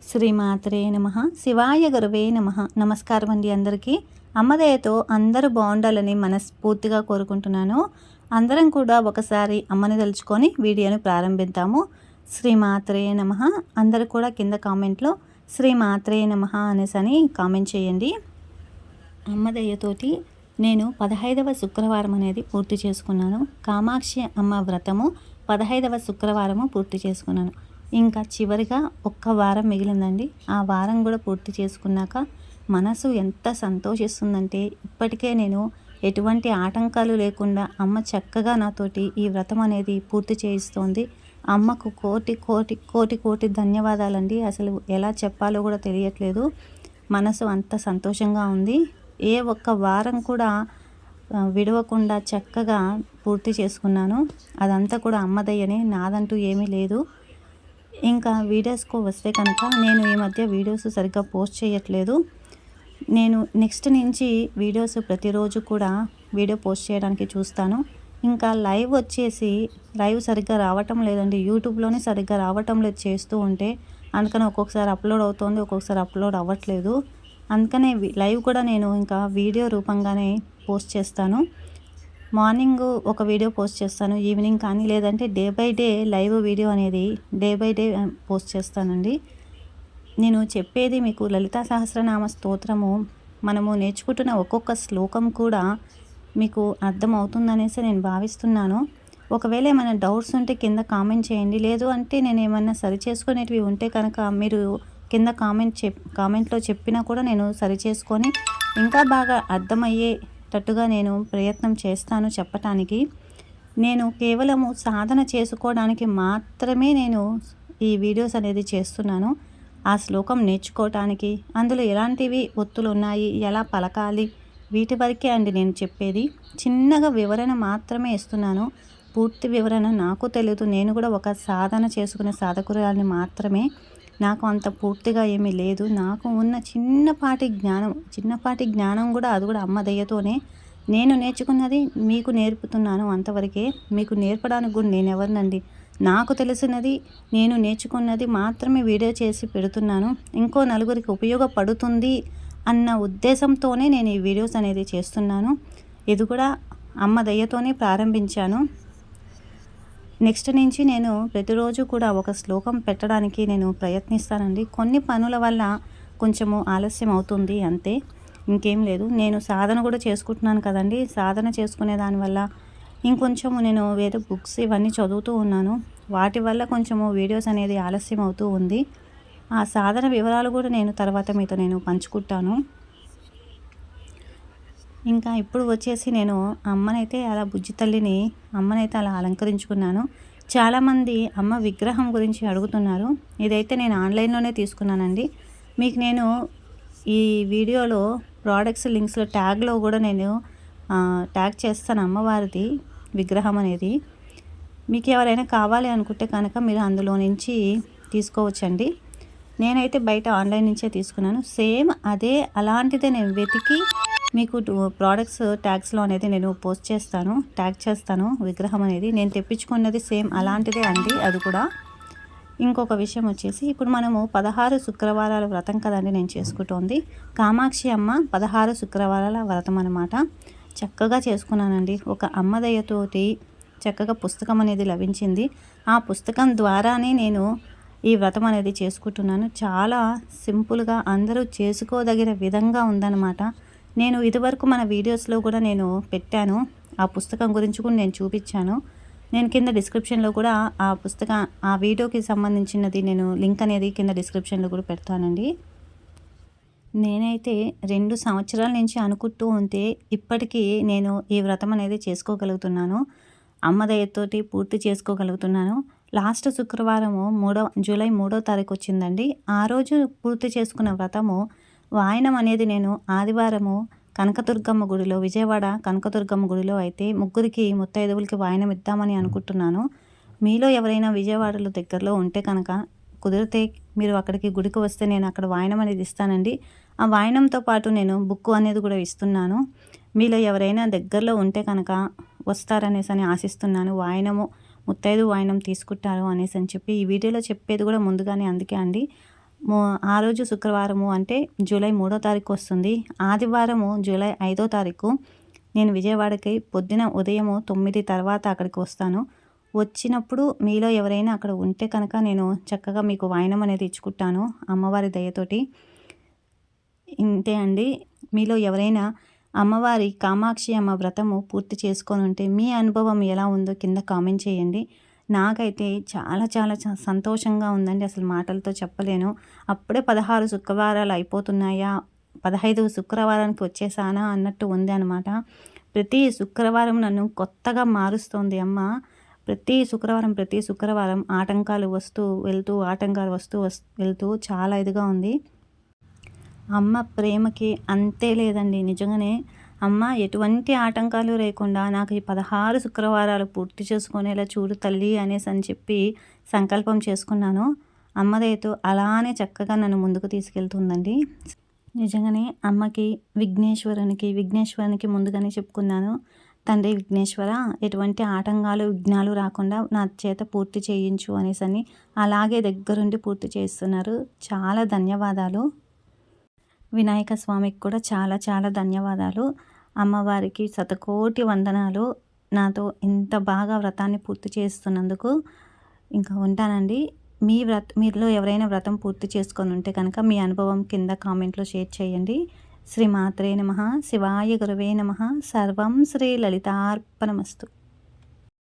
శ్రీమాత్రే నమః. శివాయ గురవే నమః. నమస్కారం అండి అందరికీ. అమ్మదయతో అందరూ బాగుండాలని మనస్ఫూర్తిగా కోరుకుంటున్నాను. అందరం కూడా ఒకసారి అమ్మని తలుచుకొని వీడియోని ప్రారంభిద్దాము. శ్రీమాత్రే నమః. అందరూ కూడా కింద కామెంట్లో శ్రీమాత్రే నమః అనేసని కామెంట్ చేయండి. అమ్మదయ్యతోటి నేను 15వ శుక్రవారం అనేది పూర్తి చేసుకున్నాను. కామాక్షి అమ్మ వ్రతము 15వ శుక్రవారము పూర్తి చేసుకున్నాను. ఇంకా చివరిగా ఒక్క వారం మిగిలిందండి. ఆ వారం కూడా పూర్తి చేసుకున్నాక మనసు ఎంత సంతోషిస్తుందంటే, ఇప్పటికే నేను ఎటువంటి ఆటంకాలు లేకుండా అమ్మ చక్కగా నాతోటి ఈ వ్రతం అనేది పూర్తి చేయిస్తోంది. అమ్మకు కోటి కోటి కోటి కోటి ధన్యవాదాలండి. అసలు ఎలా చెప్పాలో కూడా తెలియట్లేదు. మనసు అంత సంతోషంగా ఉంది. ఏ ఒక్క వారం కూడా విడవకుండా చక్కగా పూర్తి చేసుకున్నాను. అదంతా కూడా అమ్మదయ్యనే, నాదంటూ ఏమీ లేదు. ఇంకా వీడియోస్కు వస్తే కనుక నేను ఈ మధ్య వీడియోస్ సరిగ్గా పోస్ట్ చేయట్లేదు. నేను నెక్స్ట్ నుంచి వీడియోస్ ప్రతిరోజు కూడా వీడియో పోస్ట్ చేయడానికి చూస్తాను. ఇంకా లైవ్ సరిగ్గా రావటం లేదండి. యూట్యూబ్లోనే సరిగ్గా రావటం లేదు చేస్తూ ఉంటే. అందుకని ఒక్కొక్కసారి అప్లోడ్ అవుతుంది, ఒక్కొక్కసారి అప్లోడ్ అవ్వట్లేదు. అందుకనే లైవ్ కూడా నేను ఇంకా వీడియో రూపంగానే పోస్ట్ చేస్తాను. మార్నింగ్ ఒక వీడియో పోస్ట్ చేస్తాను, ఈవినింగ్ కానీ, లేదంటే day by day live video అనేది డే బై డే పోస్ట్ చేస్తానండి. నేను చెప్పేది మీకు లలితా సహస్రనామ స్తోత్రము మనము నేర్చుకుంటున్న ఒక్కొక్క శ్లోకం కూడా మీకు అర్థమవుతుందనేసి నేను భావిస్తున్నాను. ఒకవేళ ఏమైనా డౌట్స్ ఉంటే కింద కామెంట్ చేయండి. లేదు అంటే నేను ఏమన్నా సరి చేసుకునేటివి ఉంటే కనుక మీరు కింద కామెంట్లో చెప్పినా కూడా నేను సరి చేసుకొని ఇంకా బాగా అర్థమయ్యేటట్టుగా నేను ప్రయత్నం చేస్తాను చెప్పటానికి. నేను కేవలము సాధన చేసుకోవడానికి మాత్రమే నేను ఈ వీడియోస్ అనేది చేస్తున్నాను. ఆ శ్లోకం నేర్చుకోవటానికి, అందులో ఎలాంటివి ఒత్తులు ఉన్నాయి, ఎలా పలకాలి, వీటి వరకే అండి నేను చెప్పేది. చిన్నగా వివరణ మాత్రమే ఇస్తున్నాను. పూర్తి వివరణ నాకు తెలియదు. నేను కూడా ఒక సాధన చేసుకునే సాధకురాలిని మాత్రమే. నాకు అంత పూర్తిగా ఏమీ లేదు. నాకు ఉన్న చిన్నపాటి జ్ఞానం కూడా అది కూడా అమ్మ దయతోనే. నేను నేర్చుకున్నది మీకు నేర్పుతున్నాను అంతవరకే. మీకు నేర్పడానికి కూడా నేను ఎవరినండి. నాకు తెలిసినది, నేను నేర్చుకున్నది మాత్రమే వీడియో చేసి పెడుతున్నాను. ఇంకో నలుగురికి ఉపయోగపడుతుంది అన్న ఉద్దేశంతోనే నేను ఈ వీడియోస్ అనేది చేస్తున్నాను. ఇది కూడా అమ్మ దయతోనే ప్రారంభించాను. నెక్స్ట్ నుంచి నేను ప్రతిరోజు కూడా ఒక శ్లోకం పెట్టడానికి నేను ప్రయత్నిస్తానండి. కొన్ని పనుల వల్ల కొంచెము ఆలస్యం అవుతుంది అంతే, ఇంకేం లేదు. నేను సాధన కూడా చేసుకుంటున్నాను కదండి. సాధన చేసుకునే దానివల్ల ఇంకొంచెము నేను వేరే బుక్స్ ఇవన్నీ చదువుతూ ఉన్నాను. వాటి వల్ల కొంచెము వీడియోస్ అనేది ఆలస్యం అవుతూ ఉంది. ఆ సాధన వివరాలు కూడా నేను తర్వాత మీతో నేను పంచుకుంటాను. ఇంకా ఇప్పుడు వచ్చేసి నేను అమ్మనైతే అలా బుజ్జి తల్లిని అమ్మనైతే అలా అలంకరించుకున్నాను. చాలామంది అమ్మ విగ్రహం గురించి అడుగుతున్నారు. ఇదైతే నేను ఆన్లైన్లోనే తీసుకున్నానండి. మీకు నేను ఈ వీడియోలో ప్రోడక్ట్స్ లింక్స్లో ట్యాగ్లో కూడా నేను ట్యాగ్ చేస్తాను అమ్మవారిది విగ్రహం అనేది. మీకు ఎవరైనా కావాలి అనుకుంటే కనుక మీరు అందులో నుంచి తీసుకోవచ్చండి. నేనైతే బయట ఆన్లైన్ నుంచే తీసుకున్నాను. సేమ్ అదే అలాంటిదే నేను వెతికి మీకు ప్రోడక్ట్స్ ట్యాగ్స్లో అనేది నేను ట్యాగ్ చేస్తాను విగ్రహం అనేది. నేను తెప్పించుకున్నది సేమ్ అలాంటిదే అండి అది కూడా. ఇంకొక విషయం వచ్చేసి, ఇప్పుడు మనము 16 శుక్రవారాల వ్రతం కదండి నేను చేసుకుంటోంది. కామాక్షి అమ్మ 16 శుక్రవారాల వ్రతం అనమాట. చక్కగా చేసుకున్నానండి. ఒక అమ్మ దయతోటి చక్కగా పుస్తకం అనేది లభించింది. ఆ పుస్తకం ద్వారానే నేను ఈ వ్రతం అనేది చేసుకుంటున్నాను. చాలా సింపుల్గా అందరూ చేసుకోదగిన విధంగా ఉందన్నమాట. నేను ఇదివరకు మన వీడియోస్లో కూడా నేను పెట్టాను. ఆ పుస్తకం గురించి కూడా నేను చూపించాను. నేను కింద డిస్క్రిప్షన్లో కూడా ఆ వీడియోకి సంబంధించినది నేను లింక్ అనేది కింద డిస్క్రిప్షన్లో కూడా పెడతానండి. నేనైతే 2 సంవత్సరాల నుంచి అనుకుంటూ ఉంటే ఇప్పటికీ నేను ఈ వ్రతం అనేది చేసుకోగలుగుతున్నాను. అమ్మ దయతోటి పూర్తి చేసుకోగలుగుతున్నాను. లాస్ట్ శుక్రవారము జూలై 3వ తారీఖు వచ్చిందండి. ఆ రోజు పూర్తి చేసుకున్న వ్రతము వాయనం అనేది నేను ఆదివారము కనకదుర్గమ్మ గుడిలో, విజయవాడ కనకదుర్గమ్మ గుడిలో అయితే ముగ్గురికి ముత్తైదువులకి వాయనం ఇద్దామని అనుకుంటున్నాను. మీలో ఎవరైనా విజయవాడలో దగ్గరలో ఉంటే కనుక కుదిరితే మీరు అక్కడికి గుడికి వస్తే నేను అక్కడ వాయనం అనేది ఇస్తానండి. ఆ వాయనంతో పాటు నేను బుక్ అనేది కూడా ఇస్తున్నాను. మీలో ఎవరైనా దగ్గరలో ఉంటే కనుక వస్తారనేసి ఆశిస్తున్నాను. ముత్తైదు వాయనం తీసుకుంటారు అనేసి చెప్పి ఈ వీడియోలో చెప్పేది కూడా ముందుగానే అందుకే అండి. ఆ రోజు శుక్రవారము అంటే జూలై 3వ తారీఖు వస్తుంది. ఆదివారము జూలై 5వ తారీఖు నేను విజయవాడకి పొద్దున ఉదయము 9 తర్వాత అక్కడికి వస్తాను. వచ్చినప్పుడు మీలో ఎవరైనా అక్కడ ఉంటే కనుక నేను చక్కగా మీకు వాయినం అనేది ఇచ్చుకుంటాను అమ్మవారి దయతోటి. ఇంతే అండి. మీలో ఎవరైనా అమ్మవారి కామాక్షి అమ్మ వ్రతము పూర్తి చేసుకొని ఉంటే మీ అనుభవం ఎలా ఉందో కింద కామెంట్ చేయండి. నాకైతే చాలా చాలా సంతోషంగా ఉందండి. అసలు మాటలతో చెప్పలేను. అప్పుడే 16 శుక్రవారాలు అయిపోతున్నాయా, 15వ శుక్రవారానికి వచ్చేసానా అన్నట్టు ఉంది అనమాట. ప్రతి శుక్రవారం నన్ను కొత్తగా మారుస్తోంది అమ్మ. ప్రతి శుక్రవారం ఆటంకాలు వస్తూ వెళ్తూ, ఆటంకాలు వస్తూ వెళ్తూ చాలా ఇదిగా ఉంది. అమ్మ ప్రేమకి అంతే లేదండి. నిజంగానే అమ్మ ఎటువంటి ఆటంకాలు లేకుండా నాకు ఈ 16 శుక్రవారాలు పూర్తి చేసుకునేలా చూడు తల్లి అని చెప్పి సంకల్పం చేసుకున్నాను. అమ్మ దయతో అలానే చక్కగా నన్ను ముందుకు తీసుకెళ్తుందండి. నిజంగానే అమ్మకి విఘ్నేశ్వరునికి ముందుగానే చెప్పుకున్నాను. తండ్రి విఘ్నేశ్వర, ఎటువంటి ఆటంకాలు విఘ్నాలు రాకుండా నా చేత పూర్తి చేయించు అనేసని అలాగే దగ్గరుండి పూర్తి చేస్తున్నారు. చాలా ధన్యవాదాలు. వినాయక స్వామికి కూడా చాలా చాలా ధన్యవాదాలు. అమ్మవారికి శతకోటి వందనాలు. నాతో ఇంత బాగా వ్రతాన్ని పూర్తి చేస్తున్నందుకు. ఇంకా ఉంటానండి. మీలో ఎవరైనా వ్రతం పూర్తి చేసుకొని ఉంటే కనుక మీ అనుభవం కింద కామెంట్లో షేర్ చేయండి. శ్రీ మాత్రే నమః. శివాయ గురవే నమః. సర్వం శ్రీ లలితార్పణమస్తు.